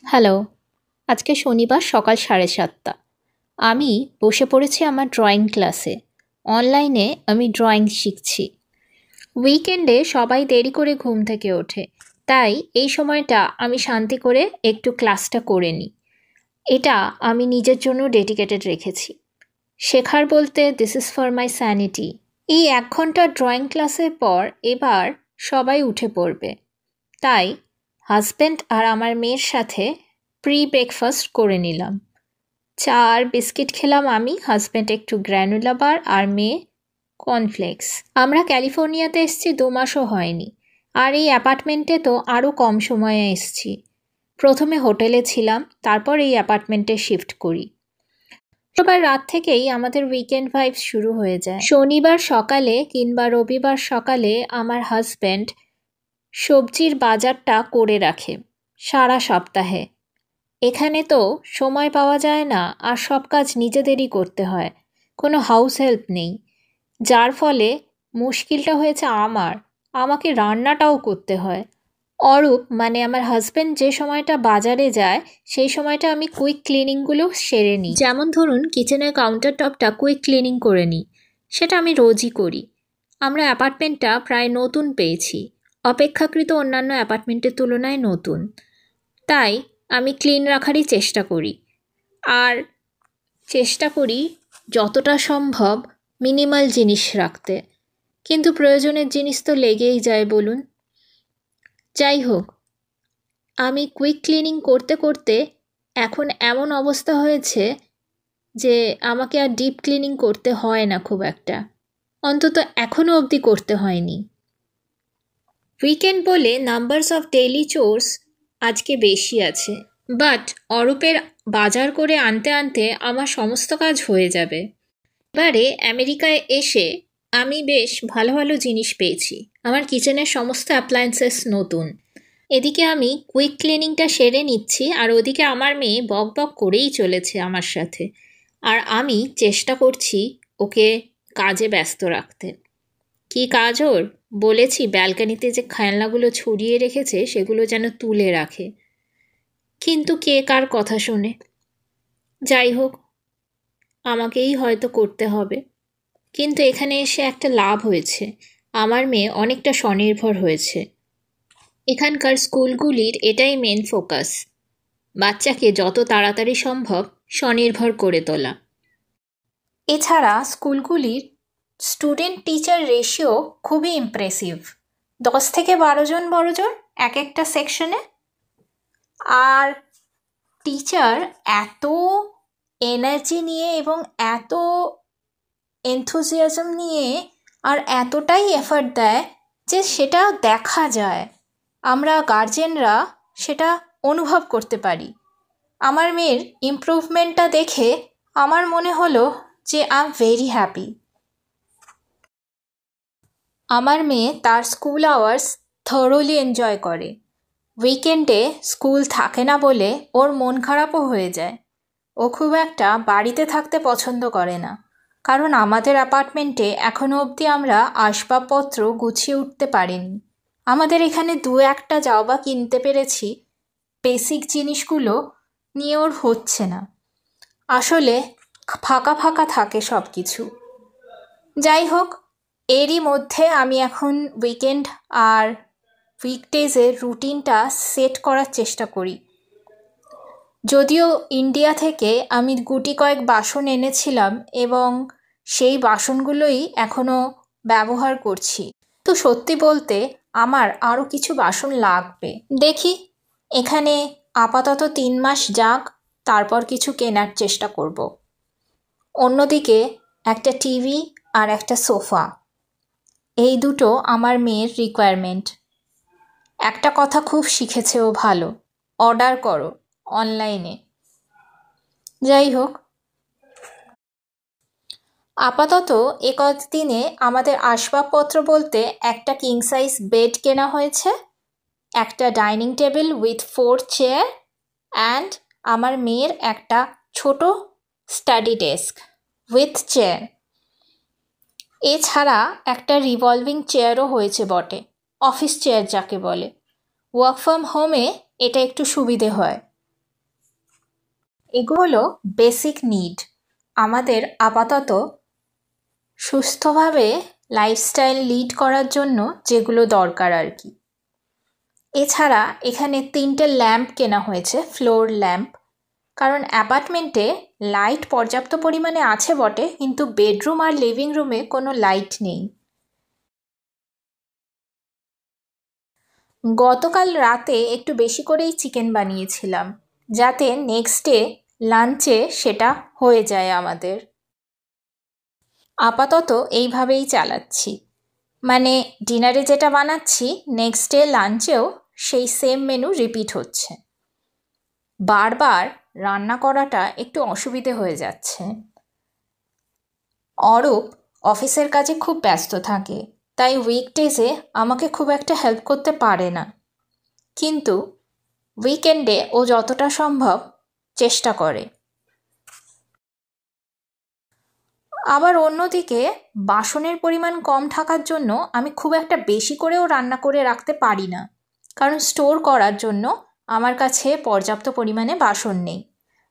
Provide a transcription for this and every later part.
Hello. আজকে শনিবার সকাল 7:30। আমি বসে পড়েছি আমার ড্রয়িং ক্লাসে। অনলাইনে আমি ড্রয়িং শিখছি। উইকেন্ডে সবাই দেরি করে ঘুম থেকে ওঠে, তাই এই সময়টা আমি শান্তি করে একটু ক্লাসটা করে নিই। এটা আমি নিজের জন্য ডেডিকেটেড রেখেছি। শেখার বলতে this is for my sanity. এই 1 ঘন্টা ড্রয়িং ক্লাসের পর এবার সবাই উঠে পড়বে, তাই হাজব্যান্ড আর আমার মেয়ের সাথে প্রি ব্রেকফাস্ট করে নিলাম। চা আর বিস্কিট খেলাম আমি, হাজব্যান্ড একটু গ্র্যানুলা বার আর মেয়ে কর্নফ্লেক্স। আমরা ক্যালিফোর্নিয়াতে এসেছি 2 মাসও হয়নি, আর এই অ্যাপার্টমেন্টে তো আরও কম সময়ে এসেছি। প্রথমে হোটেলে ছিলাম, তারপর এই অ্যাপার্টমেন্টে শিফট করি। সবার রাত থেকেই আমাদের উইকেন্ড ভাইবস শুরু হয়ে যায়। শনিবার সকালে কিংবা রবিবার সকালে আমার হাজব্যান্ড সবজির বাজারটা করে রাখে সারা সপ্তাহে। এখানে তো সময় পাওয়া যায় না, আর সব কাজ নিজেদেরই করতে হয়, কোনো হাউস হেল্প নেই, যার ফলে মুশকিলটা হয়েছে আমাকে রান্নাটাও করতে হয়। অরূপ মানে আমার হাজব্যান্ড যে সময়টা বাজারে যায় সেই সময়টা আমি কুইক ক্লিনিংগুলো সেরে নিই। যেমন ধরুন কিচেনের কাউন্টার টপটা কুইক ক্লিনিং করে নিই, সেটা আমি রোজই করি। আমরা অ্যাপার্টমেন্টটা প্রায় নতুন পেয়েছি, অপেক্ষাকৃত অন্যান্য অ্যাপার্টমেন্টের তুলনায় নতুন, তাই আমি ক্লিন রাখারই চেষ্টা করি। আর চেষ্টা করি যতটা সম্ভব মিনিমাল জিনিস রাখতে, কিন্তু প্রয়োজনের জিনিস তো লেগেই যায় বলুন। যাই হোক, আমি কুইক ক্লিনিং করতে করতে এখন এমন অবস্থা হয়েছে যে আমাকে আর ডিপ ক্লিনিং করতে হয় না খুব একটা, অন্তত এখনও অবধি করতে হয়নি। উইকেন্ড বলে নাম্বারস অফ ডেইলি চোর্স আজকে বেশি আছে, বাট অরূপের বাজার করে আনতে আনতে আমার সমস্ত কাজ হয়ে যাবে। এবারে আমেরিকায় এসে আমি বেশ ভালো ভালো জিনিস পেয়েছি। আমার কিচেনের সমস্ত অ্যাপ্লায়েন্সেস নতুন। এদিকে আমি কুইক ক্লিনিংটা সেরে নিচ্ছি, আর ওদিকে আমার মেয়ে বক বক করেই চলেছে আমার সাথে, আর আমি চেষ্টা করছি ওকে কাজে ব্যস্ত রাখতে। কী কাজ ওর? বলেছি ব্যালকানিতে যে খেলনাগুলো ছড়িয়ে রেখেছে সেগুলো যেন তুলে রাখে, কিন্তু কে কার কথা শোনে। যাই হোক, আমাকেই হয়তো করতে হবে, কিন্তু এখানে এসে একটা লাভ হয়েছে, আমার মেয়ে অনেকটা স্বনির্ভর হয়েছে। এখানকার স্কুলগুলির এটাই মেন ফোকাস, বাচ্চাকে যত তাড়াতাড়ি সম্ভব স্বনির্ভর করে তোলা। এছাড়া স্কুলগুলির স্টুডেন্ট টিচার রেশিও খুবই ইমপ্রেসিভ, 10 থেকে 12 জন বড়জন এক একটা সেকশনে। আর টিচার এত এনার্জি নিয়ে এবং এত এনথুজিয়াজম নিয়ে আর এতটাই এফার্ট দেয় যে সেটা দেখা যায়, আমরা গার্জেনরা সেটা অনুভব করতে পারি। আমার মেয়ের ইমপ্রুভমেন্টটা দেখে আমার মনে হলো যে আই এম ভেরি হ্যাপি। আমার মেয়ে তার স্কুল আওয়ার্স থরোলি এনজয় করে। উইকেন্ডে স্কুল থাকে না বলে ওর মন খারাপও হয়ে যায়। ও খুব একটা বাড়িতে থাকতে পছন্দ করে না, কারণ আমাদের অ্যাপার্টমেন্টে এখনও অবধি আমরা আসবাবপত্র গুছিয়ে উঠতে পারিনি। আমাদের এখানে 2-1টা যাও বা কিনতে পেরেছি, বেসিক জিনিসগুলো নিয়ে ওর হচ্ছে না। আসলে ফাঁকা ফাঁকা থাকে সব কিছু। যাই হোক, এরই মধ্যে আমি এখন উইকেন্ড আর উইকডেজের রুটিনটা সেট করার চেষ্টা করি। যদিও ইন্ডিয়া থেকে আমি গুটি কয়েক বাসন এনেছিলাম এবং সেই বাসনগুলোই এখনও ব্যবহার করছি, তো সত্যি বলতে আমার আরও কিছু বাসন লাগবে। দেখি, এখানে আপাতত 3 মাস যাক, তারপর কিছু কেনার চেষ্টা করব। অন্যদিকে একটা টিভি আর একটা সোফা, এই দুটো আমার মেয়ের রিকোয়ারমেন্ট। একটা কথা খুব শিখেছে ও ভালো, অর্ডার করো অনলাইনে। যাই হোক, আপাতত কদিনে আমাদের আসবাবপত্র বলতে একটা কিং সাইজ বেড কেনা হয়েছে, একটা dining table with 4 chair, and আমার মেয়ের একটা ছোট স্টাডি ডেস্ক উইথ চেয়ার। এছাড়া একটা রিভলভিং চেয়ারও হয়েছে বটে, অফিস চেয়ার যাকে বলে। ওয়ার্ক ফ্রম হোমে এটা একটু সুবিধে হয়। এগুলো হলো বেসিক নিড, আমাদের আপাতত সুস্থভাবে লাইফস্টাইল লিড করার জন্য যেগুলো দরকার আর কি। এছাড়া এখানে 3টে ল্যাম্প কেনা হয়েছে, ফ্লোর ল্যাম্প, কারণ অ্যাপার্টমেন্টে লাইট পর্যাপ্ত পরিমাণে আছে বটে, কিন্তু বেডরুম আর লিভিং রুমে কোনো লাইট নেই। গতকাল রাতে একটু বেশি করেই চিকেন বানিয়েছিলাম, যাতে নেক্সট ডে লাঞ্চে সেটা হয়ে যায় আমাদের। আপাতত এইভাবেই চালাচ্ছি, মানে ডিনারে যেটা বানাচ্ছি নেক্সট ডে লাঞ্চেও সেই সেম মেনু রিপিট হচ্ছে। বারবার রান্না করাটা একটু অসুবিধে হয়ে যাচ্ছে। অরূপ অফিসের কাজে খুব ব্যস্ত থাকে, তাই উইকডেজে আমাকে খুব একটা হেল্প করতে পারে না, কিন্তু উইকেন্ডে ও যতটা সম্ভব চেষ্টা করে। আবার অন্যদিকে বাসনের পরিমাণ কম থাকার জন্য আমি খুব একটা বেশি করেও রান্না করে রাখতে পারি না, কারণ স্টোর করার জন্য আমার কাছে পর্যাপ্ত পরিমাণে বাসন নেই।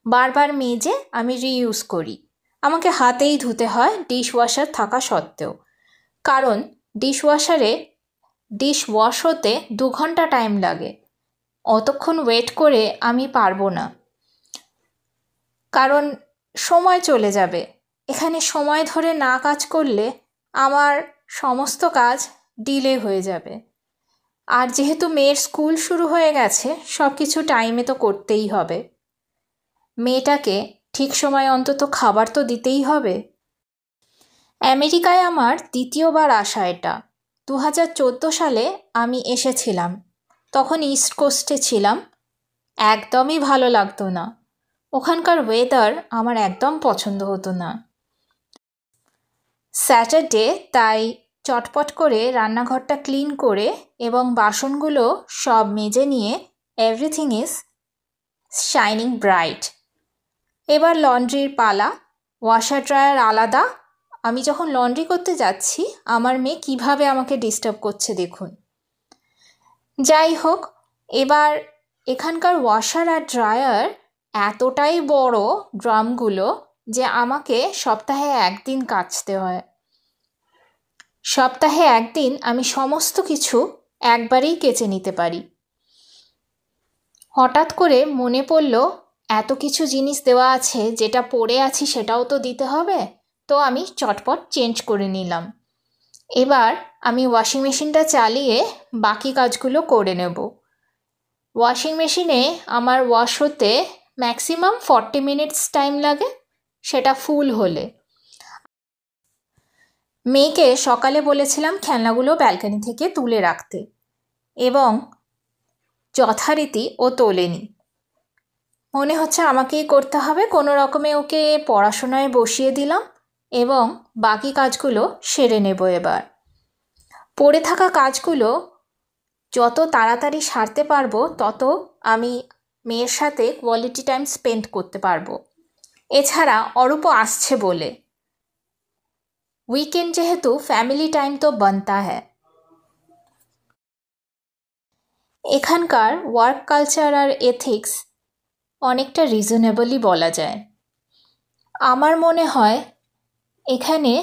বারবার মেজে আমি রিইউজ করি। আমাকে হাতেই ধুতে হয় ডিশওয়াশার থাকা সত্ত্বেও, কারণ ডিশওয়াশারে ডিশ ওয়াশ হতে 2 ঘন্টা টাইম লাগে। অতক্ষণ ওয়েট করে আমি পারবো না, কারণ সময় চলে যাবে। এখানে সময় ধরে না কাজ করলে আমার সমস্ত কাজ ডিলে হয়ে যাবে। আর যেহেতু মেয়ের স্কুল শুরু হয়ে গেছে, সব কিছু টাইমে তো করতেই হবে। মেয়েটাকে ঠিক সময় অন্তত খাবার তো দিতেই হবে। আমেরিকায় আমার 2য় বার আসা এটা। 2014 সালে আমি এসেছিলাম, তখন ইস্ট কোস্টে ছিলাম। একদমই ভালো লাগতো না, ওখানকার ওয়েদার আমার একদম পছন্দ হতো না। স্যাটারডে তাই চটপট করে রান্নাঘরটা ক্লিন করে এবং বাসনগুলো সব মেজে নিয়ে এভরিথিং ইজ শাইনিং ব্রাইট। এবার লন্ড্রির পালা। ওয়াশার ড্রায়ার আলাদা। আমি যখন লন্ড্রি করতে যাচ্ছি আমার মেয়ে কিভাবে আমাকে ডিস্টার্ব করছে দেখুন। যাই হোক, এবার এখানকার ওয়াশার আর ড্রায়ার এতটাই বড় ড্রামগুলো যে আমাকে সপ্তাহে 1 দিন কাচতে হয়। সপ্তাহে 1 দিন আমি সমস্ত কিছু একবারেই কেচে নিতে পারি। হঠাৎ করে মনে পড়ল এত কিছু জিনিস দেওয়া আছে, যেটা পড়ে আছি সেটাও তো দিতে হবে, তো আমি চটপট চেঞ্জ করে নিলাম। এবার আমি ওয়াশিং মেশিনটা চালিয়ে বাকি কাজগুলো করে নেব। ওয়াশিং মেশিনে আমার ওয়াশ হতে ম্যাক্সিমাম 40 মিনিটস টাইম লাগে, সেটা ফুল হলে। মেয়েকে সকালে বলেছিলাম খেলনাগুলো ব্যালকনি থেকে তুলে রাখতে, এবং যথারীতি ও তোলেনি। মনে হচ্ছে আমাকেই করতে হবে। কোনো রকমে ওকে পড়াশোনায় বসিয়ে দিলাম এবং বাকি কাজগুলো সেরে নেব। এবার পড়ে থাকা কাজগুলো যত তাড়াতাড়ি সারতে পারবো তত আমি মেয়ের সাথে কোয়ালিটি টাইম স্পেন্ড করতে পারবো। এছাড়া অরূপও আসছে বলে উইকেন্ড যেহেতু ফ্যামিলি টাইম তো বানতা হ্যায়। এখানকার ওয়ার্ক কালচার আর এথিক্স অনেকটা রিজনেবলই বলা যায়। আমার মনে হয় এখানে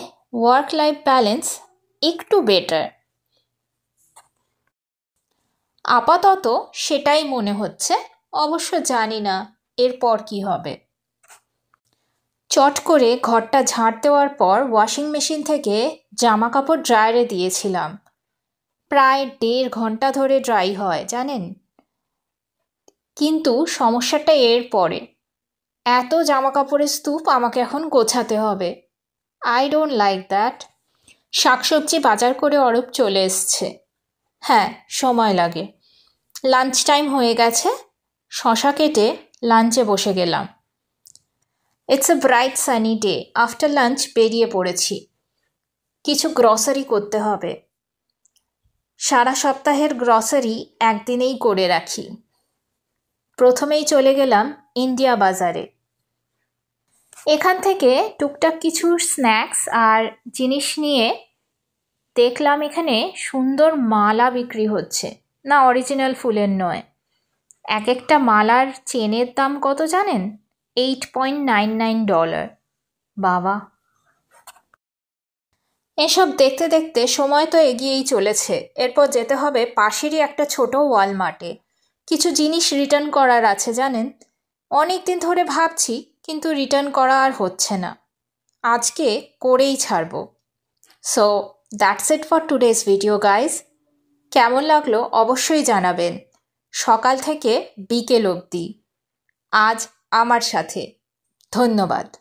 ওয়ার্ক লাইফ ব্যালেন্স একটু বেটার। আপাতত সেটাই মনে হচ্ছে, অবশ্য জানি না এরপর কি হবে। চট করে ঘরটা ঝাড় দেওয়ার পর ওয়াশিং মেশিন থেকে জামা কাপড় ড্রায়ারে দিয়েছিলাম। প্রায় 1.5 ঘন্টা ধরে ড্রাই হয় জানেন। কিন্তু সমস্যাটা এর পরে, এত জামা কাপড়ের স্তূপ আমাকে এখন গোছাতে হবে। I don't like that. শাকসবজি বাজার করে অরূপ চলে এসছে। হ্যাঁ, সময় লাগে। লাঞ্চ টাইম হয়ে গেছে, শশা কেটে লাঞ্চে বসে গেলাম। It's a bright sunny day. After lunch বেরিয়ে পড়েছি। কিছু গ্রসারি করতে হবে। সারা সপ্তাহের গ্রসারি একদিনেই করে রাখি। প্রথমেই চলে গেলাম ইন্ডিয়া বাজারে। এখান থেকে টুকটাক কিছু স্ন্যাক্স আর জিনিস নিয়ে দেখলাম এখানে সুন্দর মালা বিক্রি হচ্ছে। না, অরিজিনাল ফুলের নয়। এক একটা মালার চেনের দাম কত জানেন? $8.99। বাবা, এসব দেখতে দেখতে সময় তো এগিয়েই চলেছে। এরপর যেতে হবে পাশেরই একটা ছোট ওয়ালমার্টে। কিছু জিনিস রিটার্ন করার আছে জানেন। অনেক দিন ধরে ভাবছি, কিন্তু রিটার্ন করা আর হচ্ছে না। আজকে করেই ছাড়ব। So that's it for today's video guys. কেমন লাগলো অবশ্যই জানাবেন। সকাল থেকে বিকেল অবধি আজ আমার সাথে। ধন্যবাদ।